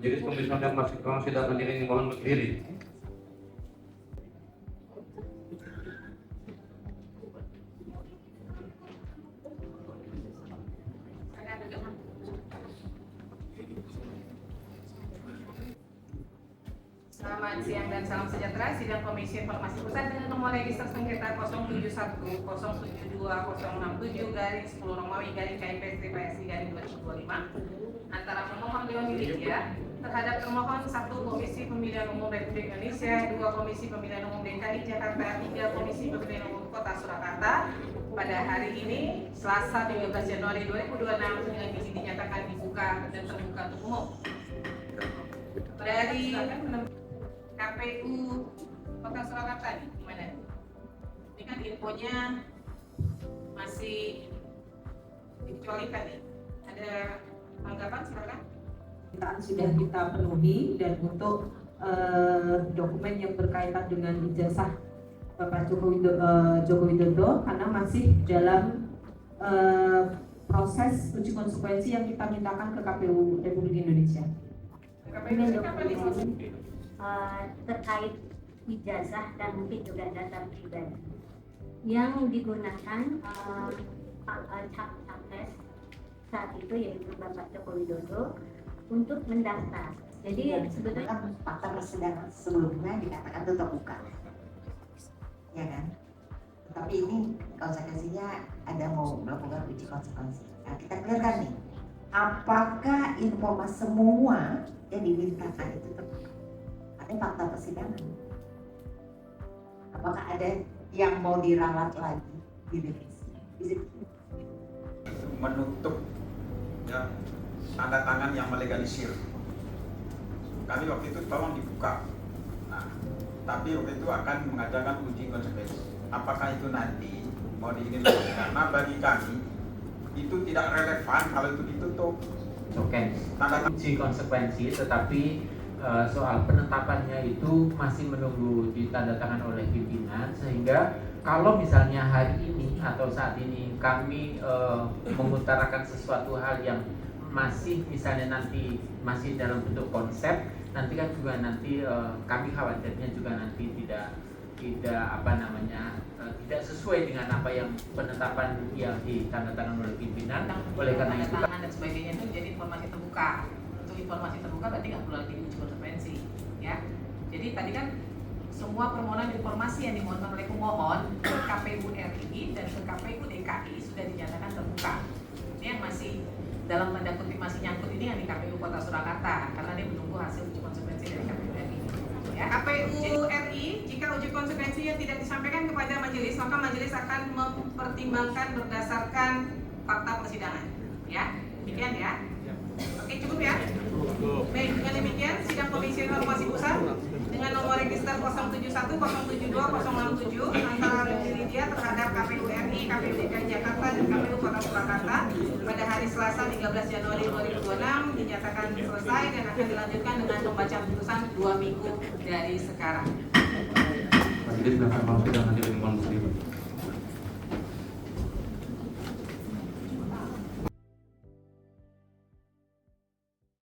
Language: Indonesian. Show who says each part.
Speaker 1: Majelis Komisi dan Mahkamah Sidang Hadirin mohon berdiri.
Speaker 2: Selamat siang dan salam sejahtera. Sidang Komisi Informasi Pusat dengan nomor register sengketa 071 072 067 garing 10 Romawi garing KIP PSI garing 2025 antara pemohon Leon Lydia terhadap termohon 1 Komisi Pemilihan Umum Republik Indonesia, 2 Komisi Pemilihan Umum DKI Jakarta, 3 Komisi Pemilihan Umum Kota Surakarta pada hari ini Selasa 13 Januari 2026 dengan izin dinyatakan dibuka dan terbuka untuk umum. Dari KPU Kota Surakarta nih, gimana? Ini kan infonya masih dikecualikan nih. Ada tanggapan silakan?
Speaker 3: Sudah kita penuhi dan untuk dokumen yang berkaitan dengan ijazah Bapak Joko Widodo karena masih dalam proses uji konsekuensi yang kita mintakan ke KPU Republik Indonesia.
Speaker 4: Terkait ijazah dan mungkin juga data pribadi yang digunakan capres saat itu yaitu Bapak Joko Widodo untuk mendaftar. Jadi sebetulnya
Speaker 5: fakta persidangan sebelumnya dikatakan itu terbuka, ya kan? Tapi ini konsekuensinya ada mau melakukan uji konsekuensi. Nah, kita clearkan nih, apakah informasi semua yang dimintakan itu terbuka? Artinya fakta persidangan. Apakah ada yang mau diralat lagi di revisi?
Speaker 6: Menutup ya, tanda tangan yang melegalisir. Kami waktu itu tolong dibuka. Nah, tapi waktu itu akan mengadakan uji konsekuensi. Apakah itu nanti mau diinin karena bagi kami itu tidak relevan kalau itu ditutup.
Speaker 7: Oke, uji konsekuensi, tetapi soal penetapannya itu masih menunggu ditandatangan oleh pimpinan, sehingga kalau misalnya hari ini atau saat ini kami mengutarakan sesuatu hal yang masih misalnya nanti masih dalam bentuk konsep, nanti kan juga nanti kami khawatirnya juga nanti tidak tidak sesuai dengan apa yang penetapan yang ditandatangan oleh pimpinan. Oleh karena itu
Speaker 2: dan sebagainya itu jadi informasi terbuka. Untuk informasi terbuka berarti nggak perlu lagi uji konsekuensi, ya. Jadi tadi kan semua permohonan informasi yang dimohonkan oleh pemohon ke KPU RI dan ke KPU DKI sudah dinyatakan terbuka. Ini yang masih dalam tanda kutip masih nyangkut ini yang di KPU Kota Surakarta karena dia menunggu hasil uji konsekuensi dari KPU RI. Ya, KPU RI jika uji konsekuensinya tidak disampaikan kepada majelis, maka majelis akan mempertimbangkan berdasarkan fakta persidangan. Ya, demikian ya. Oke, cukup ya. Baik, dengan demikian sidang Komisi Informasi Pusat dengan nomor register 071 072 067 antara Lydia terhadap KPU RI, KPU DKI Jakarta dan KPU Kota Surakarta pada hari Selasa 13 Januari 2026 dinyatakan selesai dan akan dilanjutkan dengan pembacaan putusan 2 minggu dari sekarang.
Speaker 1: Majelis Mahkamah Sidang